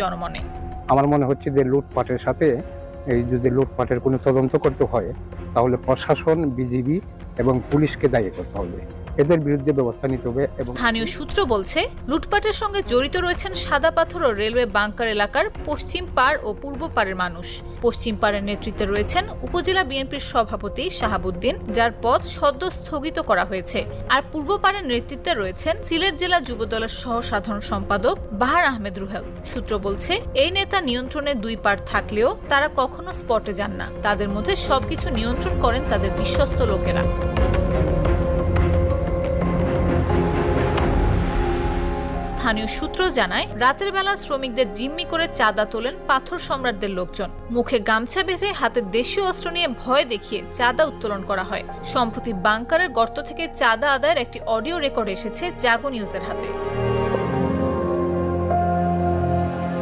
জনমনে। আমার মনে হচ্ছে যে লুটপাটের সাথে এই যদি লুটপাটের কোনো তদন্ত করতে হয় তাহলে প্রশাসন, বিজিবি এবং পুলিশকে দায়ী করতে হবে, এদের বিরুদ্ধে ব্যবস্থা নিতে হবে। স্থানীয় সূত্র বলছে, লুটপাটের সঙ্গে জড়িত রয়েছেন সাদা পাথর ও রেলওয়ে বাংকার এলাকার পশ্চিম পাড় ও পূর্ব পাড়ের মানুষ। পশ্চিম পাড়ের নেতৃত্বে রয়েছেন উপজেলা বিএনপির সভাপতি শাহাবুদ্দিন, যার পদ সদ্য স্থগিত করা হয়েছে। আর পূর্ব পাড়ের নেতৃত্বে রয়েছেন সিলেট জেলা যুবদলের সহ সাধারণ সম্পাদক বাহার আহমেদ রুহেল। সূত্র বলছে, এই নেতা নিয়ন্ত্রণের দুই পাড় থাকলেও তারা কখনো স্পটে যান না। তাদের মধ্যে সবকিছু নিয়ন্ত্রণ করেন তাদের বিশ্বস্ত লোকেরা। স্থানীয় সূত্র জানায়, রাতের বেলা শ্রমিকদের জিম্মি করে চাঁদা তোলেন পাথর সম্রাটদের লোকজন। মুখে গামছা বেঁধে হাতে দেশীয় অস্ত্র নিয়ে ভয় দেখিয়ে চাঁদা উত্তোলন করা হয়। সম্প্রতি বাংকারের গর্ত থেকে চাঁদা আদায়ের একটি অডিও রেকর্ড এসেছে জাগো নিউজের হাতে।